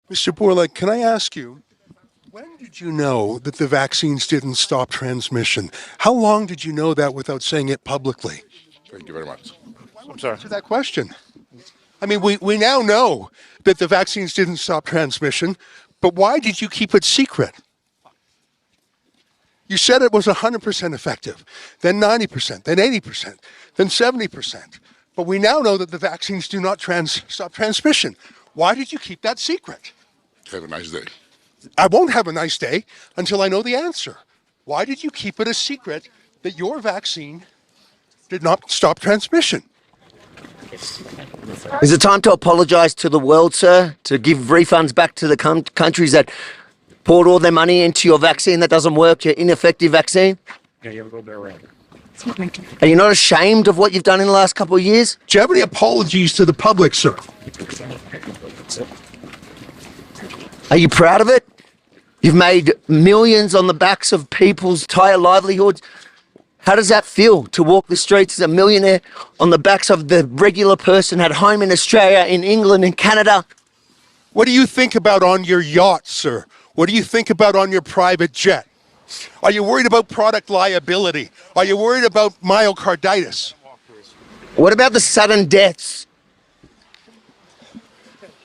Mr. Borla, can I ask you, when did you know that the vaccines didn't stop transmission? How long did you know that without saying it publicly? Thank you very much. Why I'm won't you sorry. answer that question? I mean, we now know that the vaccines didn't stop transmission, but why did you keep it secret? You said it was 100% effective, then 90%, then 80%, then 70%. But we now know that the vaccines do not stop transmission. Why did you keep that secret? Have a nice day. I won't have a nice day until I know the answer. Why did you keep it a secret that your vaccine did not stop transmission? Is it time to apologise to the world, sir? To give refunds back to the countries that poured all their money into your vaccine that doesn't work, your ineffective vaccine? Yeah, you have a little bit around. Are you not ashamed of what you've done in the last couple of years? Do you have any apologies to the public, sir? Are you proud of it? You've made millions on the backs of people's entire livelihoods. How does that feel to walk the streets as a millionaire on the backs of the regular person at home in Australia, in England, in Canada? What do you think about on your yacht, sir? What do you think about on your private jet? Are you worried about product liability? Are you worried about myocarditis? What about the sudden deaths?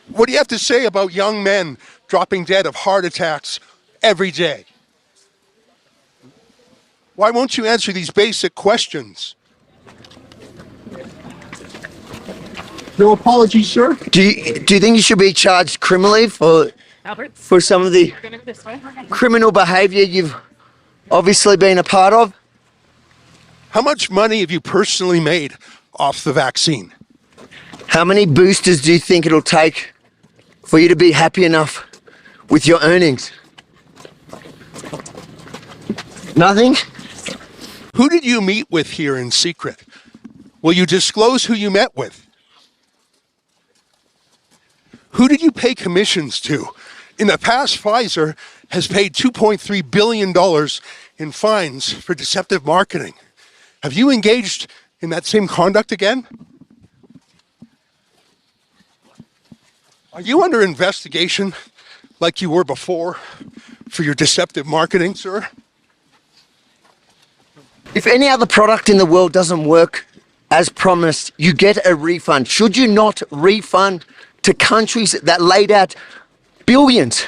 What do you have to say about young men dropping dead of heart attacks every day? Why won't you answer these basic questions? No apologies, sir? Do you think you should be charged criminally for some of the criminal behaviour you've obviously been a part of? How much money have you personally made off the vaccine? How many boosters do you think it'll take for you to be happy enough with your earnings? Nothing? Who did you meet with here in secret? Will you disclose who you met with? Who did you pay commissions to? In the past, Pfizer has paid $2.3 billion in fines for deceptive marketing. Have you engaged in that same conduct again? Are you under investigation like you were before for your deceptive marketing, sir? If any other product in the world doesn't work as promised, you get a refund. Should you not refund to countries that laid out billions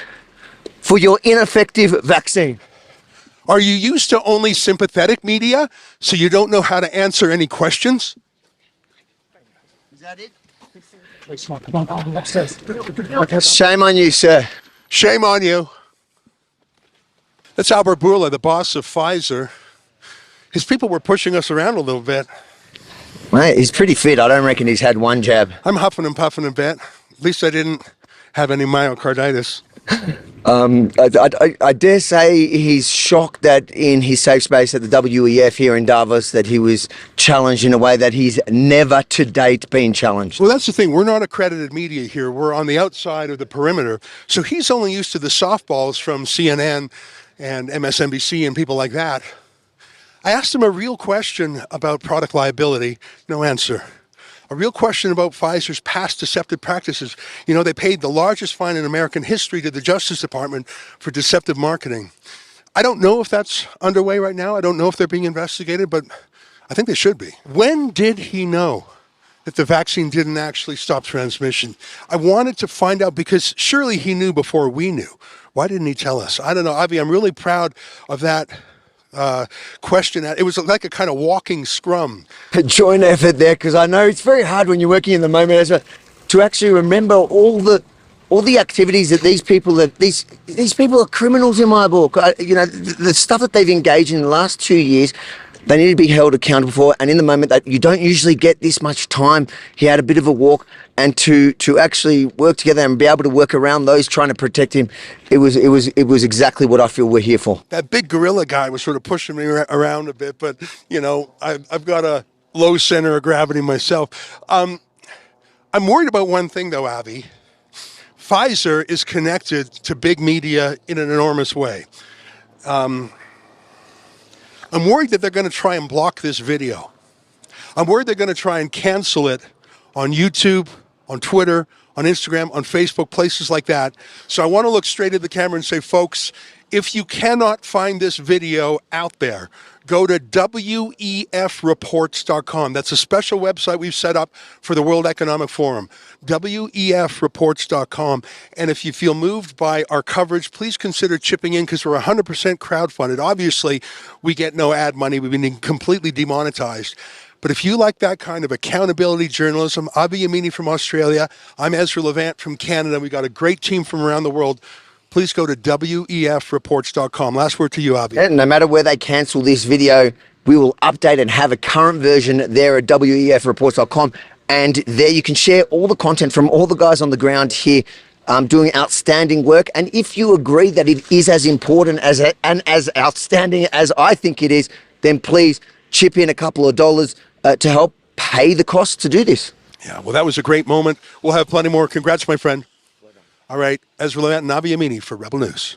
for your ineffective vaccine? Are you used to only sympathetic media, so you don't know how to answer any questions? Is that it? Shame on you, sir. Shame on you. That's Albert Bourla, the boss of Pfizer. His people were pushing us around a little bit. Mate, he's pretty fit. I don't reckon he's had one jab. I'm huffing and puffing a bit. At least I didn't have any myocarditis. I dare say he's shocked that in his safe space at the WEF here in Davos that he was challenged in a way that he's never to date been challenged. Well, that's the thing. We're not accredited media here. We're on the outside of the perimeter. So he's only used to the softballs from CNN and MSNBC and people like that. I asked him a real question about product liability. No answer. A real question about Pfizer's past deceptive practices. You know, they paid the largest fine in American history to the Justice Department for deceptive marketing. I don't know if that's underway right now. I don't know if they're being investigated, but I think they should be. When did he know that the vaccine didn't actually stop transmission? I wanted to find out because surely he knew before we knew. Why didn't he tell us? I don't know, Avi, I'm really proud of that question. It was like a kind of walking scrum. A joint effort there, because I know it's very hard when you're working in the moment to actually remember all the activities that these people are criminals in my book. The stuff that they've engaged in the last 2 years, they need to be held accountable for. And in the moment that you don't usually get this much time, he had a bit of a walk, and to actually work together and be able to work around those trying to protect him, it was exactly what I feel we're here for. That big gorilla guy was sort of pushing me around a bit, but you know, I've got a low center of gravity myself. I'm worried about one thing though, Avi. Pfizer is connected to big media in an enormous way. I'm worried that they're going to try and block this video. I'm worried they're going to try and cancel it on YouTube, on Twitter, on Instagram, on Facebook, places like that. So I want to look straight at the camera and say, folks, if you cannot find this video out there, go to wefreports.com. That's a special website we've set up for the World Economic Forum, wefreports.com. And if you feel moved by our coverage, please consider chipping in because we're 100% crowdfunded. Obviously, we get no ad money. We've been completely demonetized. But if you like that kind of accountability journalism, Avi Yamini from Australia, I'm Ezra Levant from Canada. We got a great team from around the world. Please go to wefreports.com. Last word to you, Avi. And no matter where they cancel this video, we will update and have a current version there at wefreports.com. And there you can share all the content from all the guys on the ground here doing outstanding work. And if you agree that it is as important and as outstanding as I think it is, then please chip in a couple of dollars to help pay the cost to do this. Yeah, well, that was a great moment. We'll have plenty more. Congrats, my friend. All right, Ezra Levant and Avi Yamini for Rebel News.